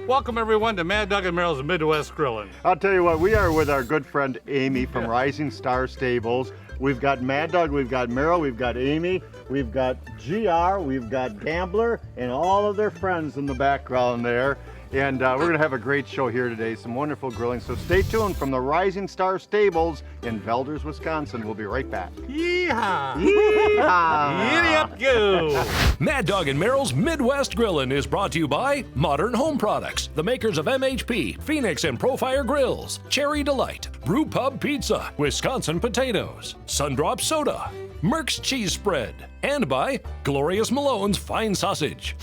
Welcome everyone to Mad Dog and Meryl's Midwest Grilling. I'll tell you what, we are with our good friend Amy from Rising Star Stables. We've got Mad Dog, we've got Meryl, we've got Amy, we've got GR, we've got Gambler, and all of their friends in the background there. And we're going to have a great show here today, some wonderful grilling. So stay tuned from the Rising Star Stables in Velders, Wisconsin. We'll be right back. Yeehaw! Yeehaw! Giddy up, go! Mad Dog and Meryl's Midwest Grillin' is brought to you by Modern Home Products, the makers of MHP, Phoenix and Profire Grills, Cherry Delight, Brew Pub Pizza, Wisconsin Potatoes, Sundrop Soda, Merck's Cheese Spread, and by Glorious Malone's Fine Sausage.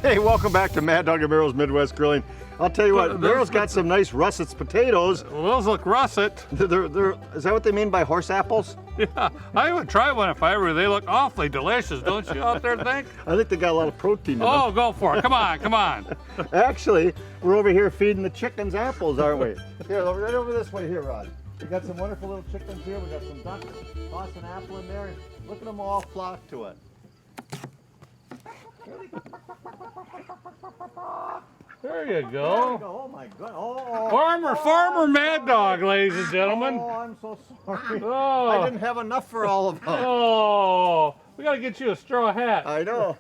Hey, welcome back to Mad Dog and Meryl's Midwest Grilling. I'll tell you what, Meryl's got some nice russet potatoes. Well, those look russet. Is that what they mean by horse apples? Yeah, I would try one if I were. They look awfully delicious, don't you out there think? I think they got a lot of protein in them. Oh, go for it. Come on, come on. Actually, we're over here feeding the chickens apples, aren't we? Here, right over this way here, Rod. We got some wonderful little chickens here. We got some ducks. Toss an apple in there. Look at them all flock to it. There you There go. we go. Oh my God. Oh. Farmer Mad Dog, ladies and gentlemen. Oh, I'm so sorry. Oh. I didn't have enough for all of them. Oh, we gotta get you a straw hat. I know.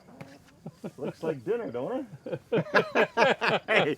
Looks like dinner, don't it? hey,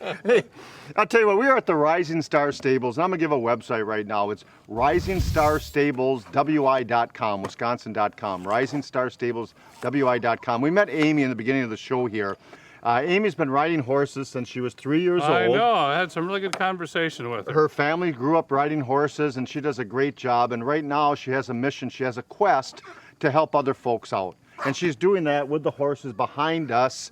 I'll tell you what, we are at the Rising Star Stables, and I'm going to give a website right now. It's risingstarsstableswi.com, wisconsin.com, risingstarsstableswi.com. We met Amy in the beginning of the show here. Amy's been riding horses since she was 3 years old. I know, I had some really good conversation with her. Her family grew up riding horses, and she does a great job. And right now she has a mission, she has a quest to help other folks out. And she's doing that with the horses behind us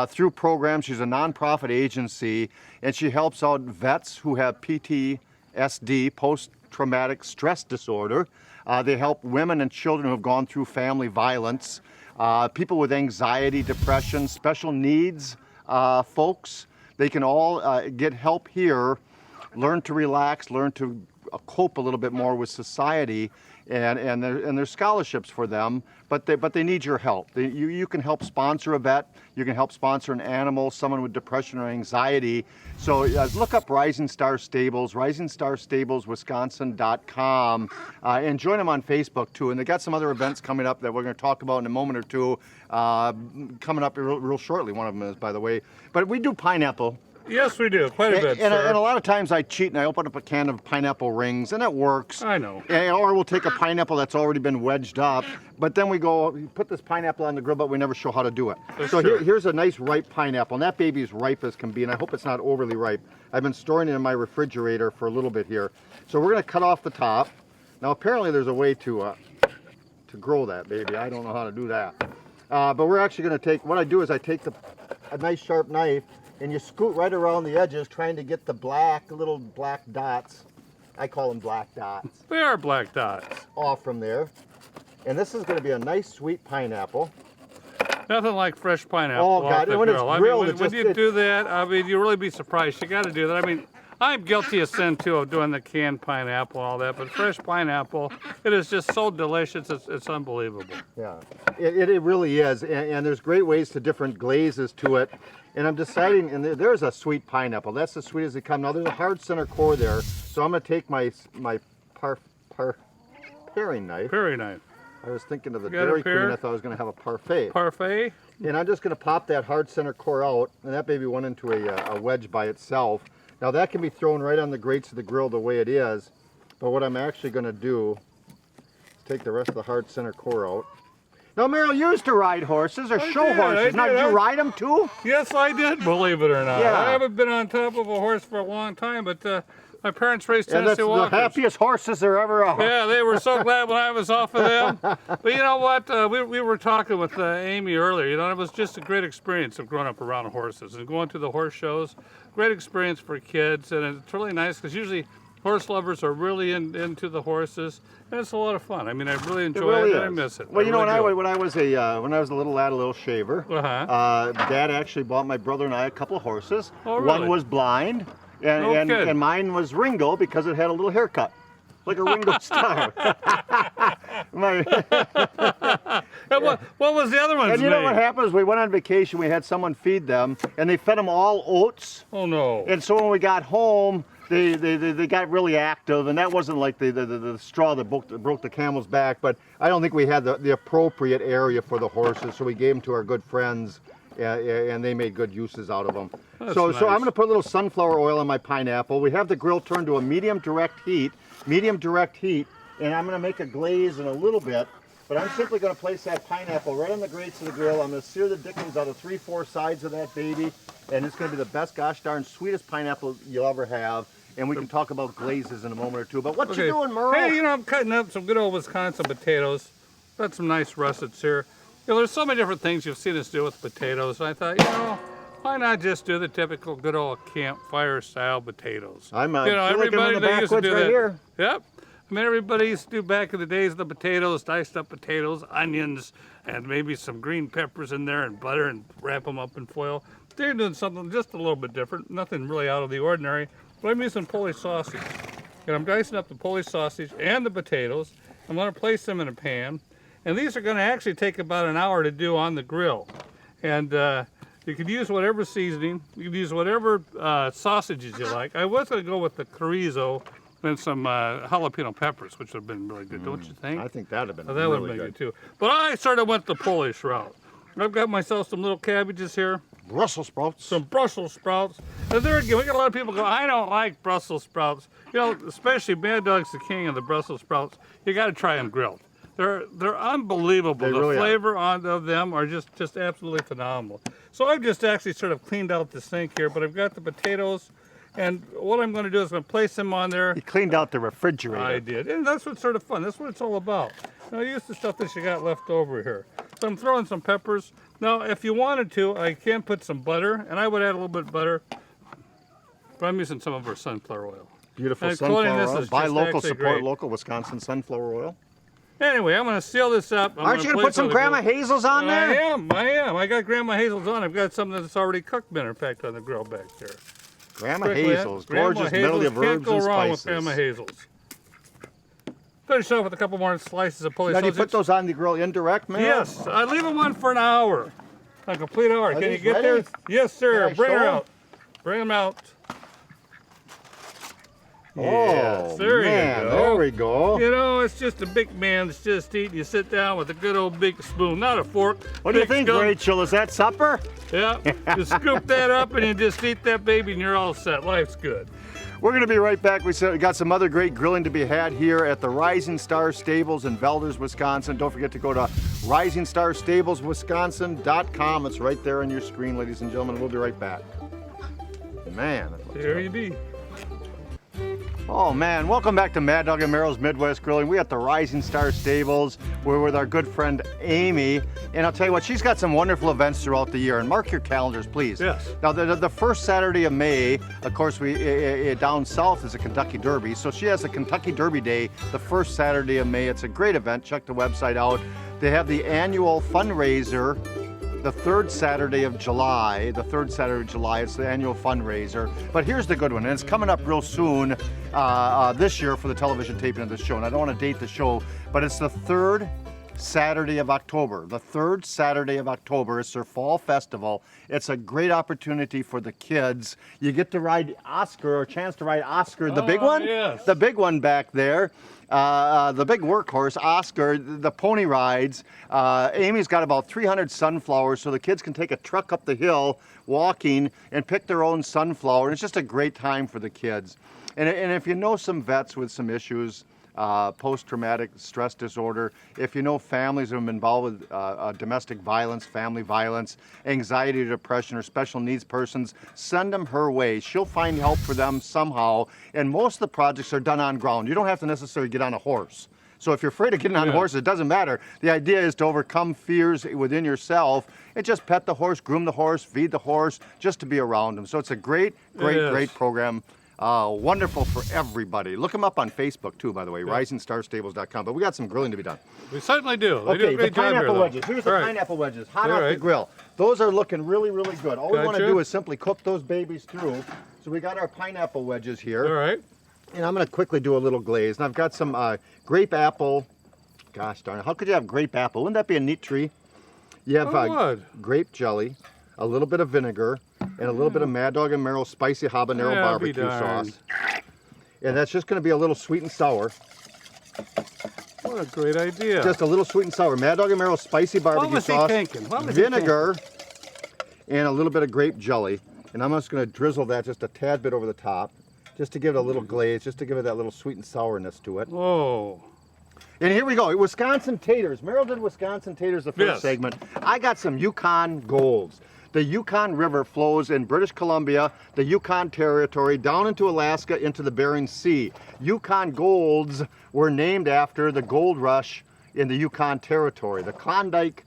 through programs. She's a nonprofit agency, and she helps out vets who have PTSD, post-traumatic stress disorder. They help women and children who have gone through family violence, people with anxiety, depression, special needs folks. They can all get help here, learn to relax, learn to cope a little bit more with society, and there's scholarships for them, but they need your help. You can help sponsor a vet, you can help sponsor an animal, someone with depression or anxiety. So look up Rising Star Stables, risingstarsstableswisconsin.com, and join them on Facebook too. And they got some other events coming up that we're going to talk about in a moment or two, coming up real shortly. One of them is, by the way. But we do pineapple. Yes, we do, quite a bit, and sir. a lot of times I cheat and I open up a can of pineapple rings, and it works. I know. Or we'll take a pineapple that's already been wedged up, but then we go put this pineapple on the grill, but we never show how to do it. That's so true. here's a nice ripe pineapple, and that baby is ripe as can be, and I hope it's not overly ripe. I've been storing it in my refrigerator for a little bit here. So we're going to cut off the top. Now apparently there's a way to grow that baby. I don't know how to do that. But we're actually going to take, what I do is I take a nice sharp knife, and you scoot right around the edges trying to get the little black dots, I call them black dots, They are black dots. off from there. And this is going to be a nice sweet pineapple. Nothing like fresh pineapple Oh, off God, the when it's grill. grilled, I mean, when you do that, I mean, you'll really be surprised. You got to do that. I mean, I'm guilty of sin, too, of doing the canned pineapple and all that, but fresh pineapple, it is just so delicious, it's unbelievable. Yeah, it really is. And there's great ways to different glazes to it. And I'm deciding, and there's a sweet pineapple. That's as sweet as they come. Now there's a hard center core there, so I'm going to take my paring knife. Paring knife. I was thinking of the You got a Dairy Queen. pear? I thought I was going to have a parfait. Parfait. And I'm just going to pop that hard center core out, and that baby went into a wedge by itself. Now that can be thrown right on the grates of the grill the way it is, but what I'm actually going to do is take the rest of the hard center core out. Now Meryl used to ride horses or show horses. Now, do you ride them too? Yes, I did, believe it or not. Yeah. I haven't been on top of a horse for a long time, but my parents raised And that's Tennessee the Walkers. happiest horses there ever are. Yeah, they were so glad when I was off of them. But you know what? We were talking with Amy earlier. You know, it was just a great experience of growing up around horses and going to the horse shows. Great experience for kids, and it's really nice because usually horse lovers are really into the horses, and it's a lot of fun. I mean, I really enjoy it, and I miss it. Well, you know, really when I was a little lad, a little shaver, Dad actually bought my brother and I a couple of horses. Oh, really? One was blind, and mine was Ringo because it had a little haircut. like a Ringo Starr. And what was the other one's And you know name? what happened is we went on vacation, we had someone feed them, and they fed them all oats. Oh no. And so when we got home, they got really active, and that wasn't like the straw that broke the camel's back, but I don't think we had the appropriate area for the horses, so we gave them to our good friends, and they made good uses out of them. So nice. I'm going to put a little sunflower oil on my pineapple. We have the grill turned to a medium direct heat, and I'm going to make a glaze in a little bit, but I'm simply going to place that pineapple right on the grates of the grill. I'm going to sear the dickens out of 3/4 sides of that baby, and it's going to be the best gosh darn sweetest pineapple you'll ever have. And we can talk about glazes in a moment or two. But what you doing, Merle? Hey, you know, I'm cutting up some good old Wisconsin potatoes. Got some nice russets here. You know, there's so many different things you've seen us do with potatoes. I thought, you know, why not just do the typical good old campfire style potatoes? I'm you know, feel like I'm in the they used to backwoods do right that. here. Yep. I mean, everybody used to do back in the days of the potatoes, diced up potatoes, onions, and maybe some green peppers in there and butter and wrap them up in foil. They're doing something just a little bit different, nothing really out of the ordinary. But I'm using Polish sausage. And I'm dicing up the Polish sausage and the potatoes. I'm going to place them in a pan. And these are going to actually take about an hour to do on the grill. And you can use whatever seasoning. You can use whatever sausages you like. I was going to go with the chorizo and some jalapeno peppers, which would have been really good, don't you think? I think that would have been That would really have been good. good too. But I sort of went the Polish route. I've got myself some little cabbages here. Brussels sprouts. Some Brussels sprouts. And there again, we got a lot of people go, I don't like Brussels sprouts. You know, especially Mad Dog's the king of the Brussels sprouts. You got to try them grilled. They're unbelievable. They The really flavor of them are just absolutely phenomenal. So I've just actually sort of cleaned out the sink here, but I've got the potatoes. And what I'm going to do is I'm going to place them on there. You cleaned out the refrigerator. I did. And that's what's sort of fun. That's what it's all about. Now, use the stuff that you got left over here. So I'm throwing some peppers. Now, if you wanted to, I can put some butter, and I would add a little bit of butter. But I'm using some of our sunflower oil. Beautiful And including sunflower this oil. is Buy just local, actually support great. local, Wisconsin sunflower oil. Anyway, I'm going to seal this up. Aren't you going to put some Grandma Hazel's on there? I am. I got Grandma Hazel's on. I've got something that's already cooked, matter of fact, on the grill back there. Grandma Quickly, Hazel's, Grandma gorgeous Hazel's, medley of can't herbs go and wrong spices. with Grandma Hazel's. Finish off with a couple more slices of Polish Now, do you sausage. put those on the grill indirect, man? Yes, I leave them on for an hour. A complete hour. Can you these get ready? there? Yes, sir. Can I Bring her show 'em? out. Bring them out. Oh, Yes, there man, you go. there we go. You know, it's just a big man's just eating. You sit down with a good old big spoon, not a fork. What do you big think, scoop. Rachel? Is that supper? Yeah, you scoop that up and you just eat that baby and you're all set. Life's good. We're going to be right back. We got some other great grilling to be had here at the Rising Star Stables in Velders, Wisconsin. Don't forget to go to risingstarsstableswisconsin.com. It's right there on your screen, ladies and gentlemen. We'll be right back. Man. Here you be. Oh man, welcome back to Mad Dog and Merrill's Midwest Grilling. We at the Rising Star Stables. We're with our good friend Amy, and I'll tell you what, she's got some wonderful events throughout the year. And mark your calendars, please. Yes. Now the first Saturday of May, of course, we down south is a Kentucky Derby, so she has a Kentucky Derby Day the first Saturday of May. It's a great event. Check the website out. They have the annual fundraiser. The third Saturday of July, it's the annual fundraiser. But here's the good one, and it's coming up real soon this year for the television taping of the show. And I don't want to date the show, but it's the third Saturday of October. The third Saturday of October. It's their fall festival. It's a great opportunity for the kids. You get to ride Oscar, or a chance to ride Oscar, the big one? Yes. The big one back there. The big workhorse, Oscar, the pony rides. Amy's got about 300 sunflowers, so the kids can take a truck up the hill walking and pick their own sunflower. It's just a great time for the kids. And if you know some vets with some issues, post-traumatic stress disorder, if you know families who have been involved with domestic violence, family violence, anxiety, depression, or special needs persons, send them her way. She'll find help for them somehow. And most of the projects are done on ground. You don't have to necessarily get on a horse. So if you're afraid of getting on horses, it doesn't matter. The idea is to overcome fears within yourself and just pet the horse, groom the horse, feed the horse, just to be around them. So it's a great program. Wonderful for everybody. Look them up on Facebook too, by the way, risingstarsstables.com. But we got some grilling to be done. We certainly do. They do a Okay, the great job here, pineapple though. wedges. Here's the All right. pineapple wedges, hot All off the right. grill. Those are looking really, really good. All we want to Gotcha. do is simply cook those babies through. So we got our pineapple wedges here. All right. And I'm going to quickly do a little glaze. And I've got some grape apple. Gosh darn it, how could you have grape apple? Wouldn't that be a neat tree? You have grape jelly, a little bit of vinegar, and a little bit of Mad Dog and Merrill spicy habanero barbecue sauce. And that's just going to be a little sweet and sour. What a great idea. Just a little sweet and sour. Mad Dog and Merrill spicy barbecue sauce, vinegar, and a little bit of grape jelly. And I'm just going to drizzle that just a tad bit over the top, just to give it a little glaze, just to give it that little sweet and sourness to it. Whoa. And here we go, Wisconsin taters. Merrill did Wisconsin taters the first segment. I got some Yukon Golds. The Yukon River flows in British Columbia, the Yukon Territory, down into Alaska, into the Bering Sea. Yukon Golds were named after the gold rush in the Yukon Territory, the Klondike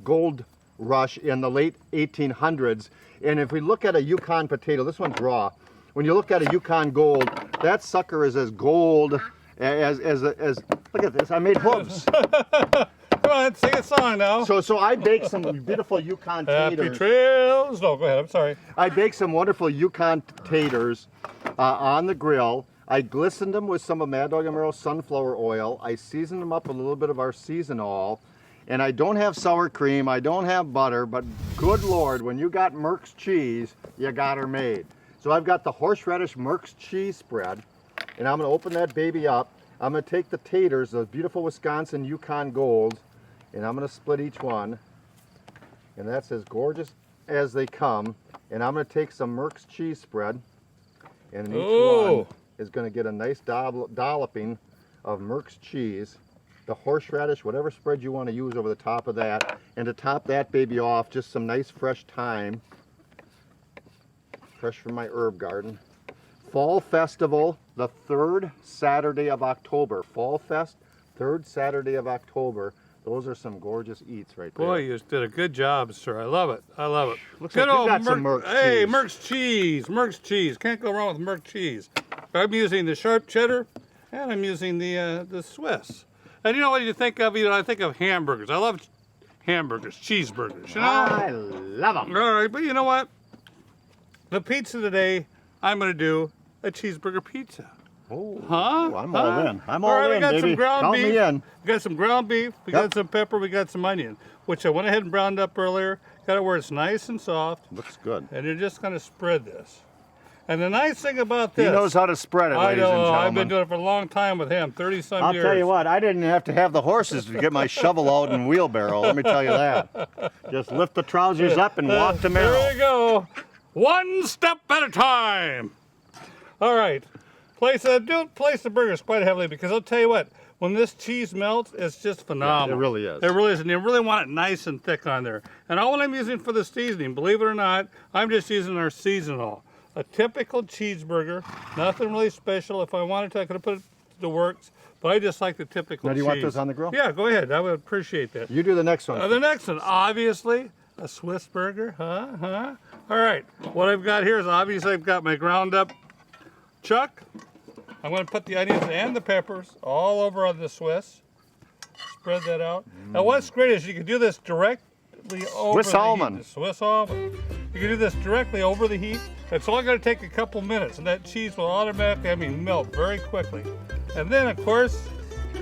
Gold Rush in the late 1800s. And if we look at a Yukon potato, this one's raw. When you look at a Yukon Gold, that sucker is as gold as look at this, I made hooves. Come on, sing a song now. So I baked some beautiful Yukon taters. Happy trails. No, go ahead, I'm sorry. I baked some wonderful Yukon taters on the grill. I glistened them with some of Mad Dog and Merrill sunflower oil. I seasoned them up with a little bit of our seasonal. And I don't have sour cream, I don't have butter, but good Lord, when you got Merck's cheese, you got her made. So I've got the horseradish Merck's cheese spread, and I'm gonna open that baby up. I'm gonna take the taters, those beautiful Wisconsin Yukon Gold, and I'm gonna split each one. And that's as gorgeous as they come. And I'm gonna take some Merck's cheese spread, and each one is gonna get a nice dolloping of Merck's cheese. The horseradish, whatever spread you want to use over the top of that. And to top that baby off, just some nice fresh thyme. Fresh from my herb garden. Fall Festival, the 3rd Saturday of October. Fall Fest, 3rd Saturday of October. Those are some gorgeous eats right there. Boy, you did a good job, sir. I love it. I love it. Looks like you got some Merck's cheese. Hey, Merck's cheese. Merck's cheese. Can't go wrong with Merck cheese. I'm using the sharp cheddar, and I'm using the Swiss. And you know what you think of? I think of hamburgers. I love hamburgers, cheeseburgers, you know? I love them. All right, but you know what? The pizza today, I'm going to do a cheeseburger pizza. Oh, huh? I'm all in. I'm all, all right, in, we got baby. some ground Count beef. me in. We got some ground beef. We got some pepper. We got some onion, which I went ahead and browned up earlier. Got it where it's nice and soft. Looks good. And you're just going to spread this. And the nice thing about this, He knows how to spread it, ladies and gentlemen. I've been doing it for a long time with him, 30-some years. I'll tell you what, I didn't have to have the horses to get my shovel out and wheelbarrow. Let me tell you that. Just lift the trousers up and walk to Merrill. There you go. One step at a time. All right. Don't place the burgers quite heavily, because I'll tell you what, when this cheese melts, it's just phenomenal. It really is. It really is, and you really want it nice and thick on there. And all I'm using for the seasoning, believe it or not, I'm just using our seasonal. A typical cheeseburger, nothing really special. If I wanted to, I could have put it to the works, but I just like the typical Now, do you cheese. want those on the grill? Yeah, go ahead. I would appreciate that. You do the next one. The next one, obviously, a Swiss burger. All right, what I've got here is obviously I've got my ground up chuck. I'm going to put the onions and the peppers all over on the Swiss. Spread that out. Now, what's great is you can do this directly over Swiss almond. heat. Swiss almond. You can do this directly over the heat. It's only going to take a couple minutes, and that cheese will automatically, melt very quickly. And then, of course,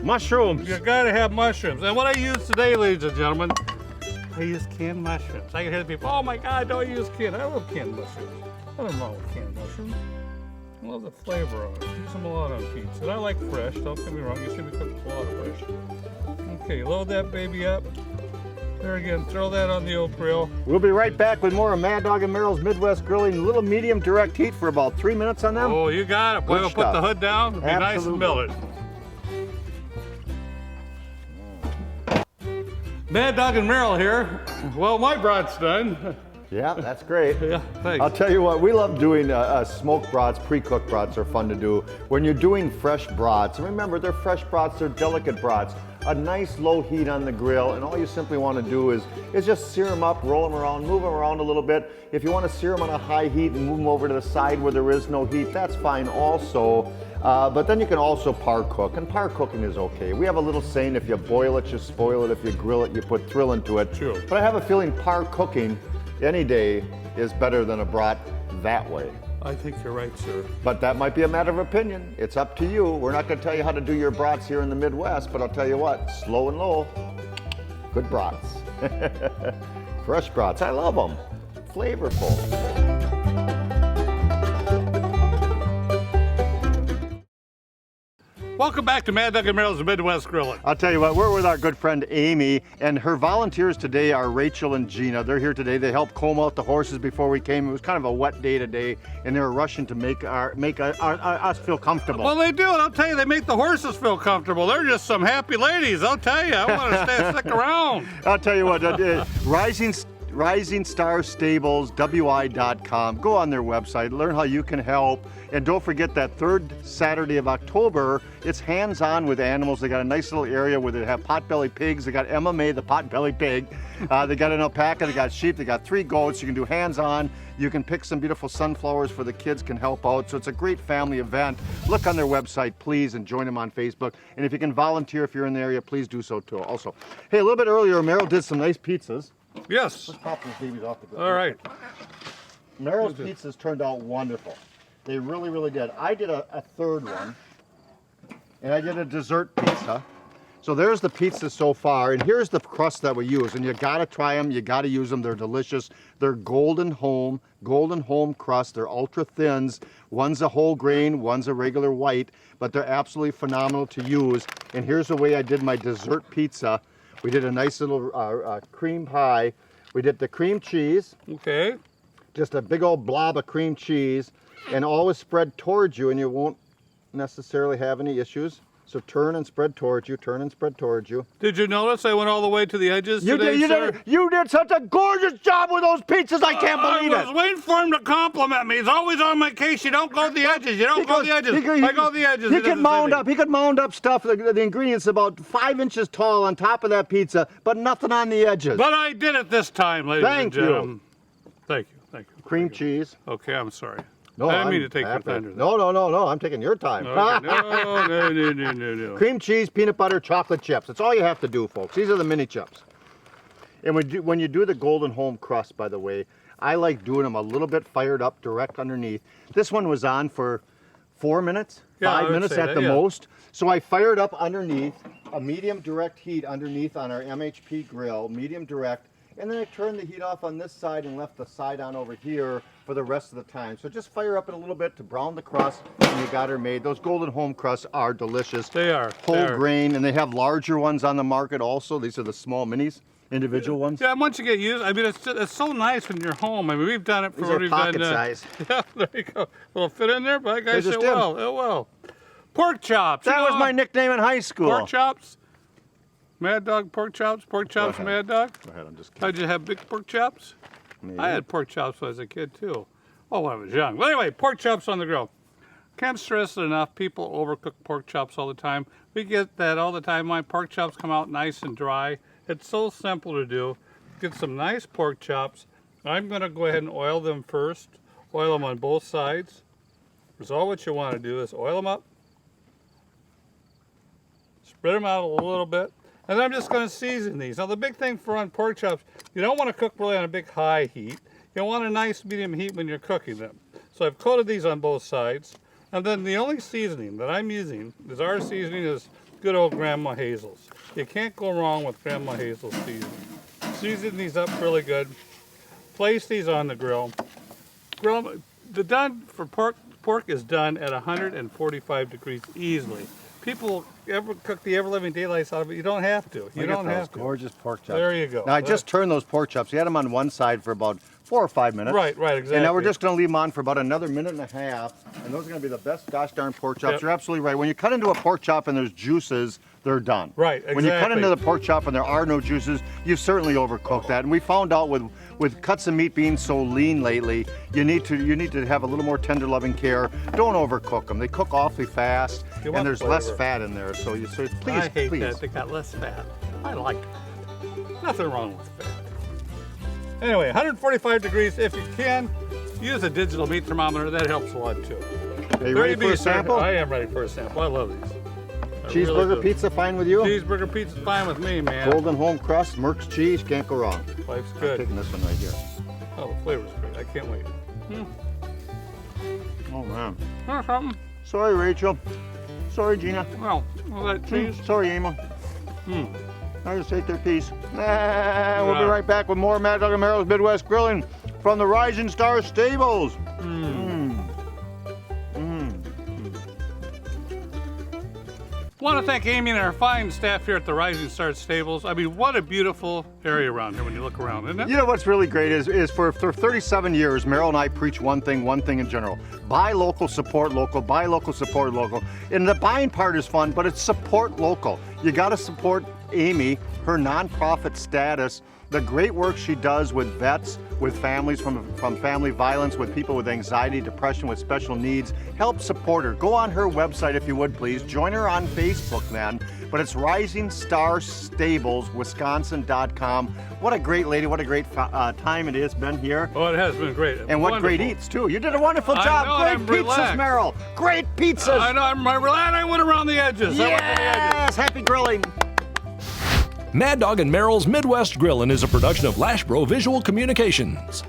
mushrooms. You got to have mushrooms. And what I use today, ladies and gentlemen, I use canned mushrooms. I can hear the people, oh my God, don't use canned. I love canned mushrooms. Nothing wrong with canned mushrooms. I love the flavor of it. Use them a lot on pizza. And I like fresh, don't get me wrong. You see me cook a lot fresh. Okay, load that baby up. There again, throw that on the old grill. We'll be right back with more of Mad Dog and Merrill's Midwest Grilling. A little medium direct heat for about 3 minutes on them. Oh, you got it. We'll put the hood down. It'll be nice and melted. Mad Dog and Merrill here. Well, my brat's done. Yeah, that's great. Yeah, thanks. I'll tell you what, we love doing smoked brats. Pre-cooked brats are fun to do. When you're doing fresh brats, and remember, they're fresh brats, they're delicate brats. A nice low heat on the grill, and all you simply want to do is just sear them up, roll them around, move them around a little bit. If you want to sear them on a high heat and move them over to the side where there is no heat, that's fine also. But then you can also par cook, and par cooking is okay. We have a little saying, if you boil it, you spoil it. If you grill it, you put thrill into it. True. But I have a feeling par cooking any day is better than a brat that way. I think you're right, sir. But that might be a matter of opinion. It's up to you. We're not going to tell you how to do your brats here in the Midwest, but I'll tell you what, slow and low, good brats. Fresh brats, I love them. Flavorful. Welcome back to Mad Dog and Merrill's Midwest Grilling. I'll tell you what, we're with our good friend Amy, and her volunteers today are Rachael and Gina. They're here today. They helped comb out the horses before we came. It was kind of a wet day today, and they were rushing to make us feel comfortable. Well, they do, and I'll tell you, they make the horses feel comfortable. They're just some happy ladies, I'll tell you. I want to stick around. I'll tell you what, RisingStarStablesWI.com. Go on their website, learn how you can help, and don't forget that third Saturday of October, it's hands-on with animals. They got a nice little area where they have potbelly pigs. They got MMA, the potbelly pig. They got an alpaca, they got sheep, they got 3 goats. You can do hands-on. You can pick some beautiful sunflowers for the kids, can help out. So it's a great family event. Look on their website, please, and join them on Facebook. And if you can volunteer if you're in the area, please do so too also. Hey, a little bit earlier, Merrill did some nice pizzas. Yes. Let's pop these babies off the grill. All right. Merrill's pizzas turned out wonderful. They really, really did. I did a third one, and I did a dessert pizza. So there's the pizza so far, and here's the crust that we use. And you gotta try them, you gotta use them. They're delicious. They're golden home crust. They're ultra thins. One's a whole grain, one's a regular white, but they're absolutely phenomenal to use. And here's the way I did my dessert pizza. We did a nice little cream pie. We did the cream cheese. Okay. Just a big old blob of cream cheese, and always spread towards you, and you won't necessarily have any issues. So turn and spread towards you, turn and spread towards you. Did you notice I went all the way to the edges today, sir? You did such a gorgeous job with those pizzas, I can't believe it. I was waiting for him to compliment me. He's always on my case. You don't go to the edges. You don't go to the edges. I go to the edges. He could mound up stuff, the ingredients about 5 inches tall on top of that pizza, but nothing on the edges. But I did it this time, ladies and gentlemen. Thank you. Thank you. Cream cheese. Okay, I'm sorry. No, I didn't mean to take your thunder. No, I'm taking your time. Okay. No. Cream cheese, peanut butter, chocolate chips. That's all you have to do, folks. These are the mini chips. And when you do the golden home crust, by the way, I like doing them a little bit fired up direct underneath. This one was on for 4 minutes, 5 minutes at the most. So I fired up underneath, a medium direct heat underneath on our MHP grill, medium direct. And then I turned the heat off on this side and left the side on over here for the rest of the time. So just fire up it a little bit to brown the crust, and you got her made. Those golden home crusts are delicious. They are. Whole grain, and they have larger ones on the market also. These are the small minis, individual ones. Yeah, once you get used, I mean, it's so nice when you're home. I mean, we've done it for These are pocket size. Yeah, there you go. Will it fit in there? But I guess it will. It will. Pork chops. That was my nickname in high school. Pork chops. Mad Dog pork chops? Pork chops, Mad Dog? Go ahead, I'm just kidding. How'd you have big pork chops? Maybe. I had pork chops when I was a kid, too. Oh, when I was young. But anyway, pork chops on the grill. Can't stress it enough. People overcook pork chops all the time. We get that all the time. My pork chops come out nice and dry. It's so simple to do. Get some nice pork chops. I'm going to go ahead and oil them first. Oil them on both sides. Because all what you want to do is oil them up. Spread them out a little bit. And I'm just going to season these. Now the big thing for on pork chops, you don't want to cook really on a big high heat. You want a nice medium heat when you're cooking them. So I've coated these on both sides. And then the only seasoning that I'm using is our seasoning is good old Grandma Hazel's. You can't go wrong with Grandma Hazel's seasoning. Season these up really good. Place these on the grill. Pork is done at 145 degrees easily. People ever cook the ever-living daylights out of it. You don't have to. You don't have to. Gorgeous pork chops. There you go. Now I just turned those pork chops. You had them on one side for about 4 or 5 minutes. Right, exactly. And now we're just going to leave them on for about another minute and a half. And those are going to be the best gosh darn pork chops. Yep. You're absolutely right. When you cut into a pork chop and there's juices, they're done. Right, exactly. When you cut into the pork chop and there are no juices, you've certainly overcooked that. And we found out with cuts of meat being so lean lately, you need to have a little more tender loving care. Don't overcook them. They cook awfully fast, and there's less fat in there. So please, I hate please. that. They got less fat. I like it. Nothing wrong with fat. Anyway, 145 degrees. If you can, use a digital meat thermometer. That helps a lot too. Are you ready for a sample? I am ready for a sample. I love these. Cheeseburger pizza fine with you? Cheeseburger pizza's fine with me, man. Golden home crust, Merck's cheese, can't go wrong. Life's I'm good. taking this one right here. Oh, the flavor's great. I can't wait. Oh, man. Or something. Sorry, Rachel. Sorry, Gina. Well, all that cheese. Sorry, Emma. I just ate their piece. We'll be Yeah. right back with more Mad Dog and Merrill's Midwest Grilling from the Rising Star Stables. Want to thank Amy and our fine staff here at the Rising Star Stables. I mean, what a beautiful area around here when you look around, isn't it? You know what's really great is for 37 years, Merrill and I preach one thing in general. Buy local, support local, buy local, support local. And the buying part is fun, but it's support local. You got to support Amy, her nonprofit status, the great work she does with vets, with families from family violence, with people with anxiety, depression, with special needs. Help support her. Go on her website if you would, please. Join her on Facebook, man. But it's Rising Star Stables, Wisconsin.com. What a great lady. What a great time it has been here. Oh, it has been great. And what Wonderful. great eats, too. You did a wonderful I job. know, Great I'm pizzas, relaxed. Merrill. Great pizzas. I know, I'm glad I went around the edges. I went to the edges. Yes, happy grilling. Mad Dog and Merrill's Midwest Grillin' is a production of Lashbro Visual Communications.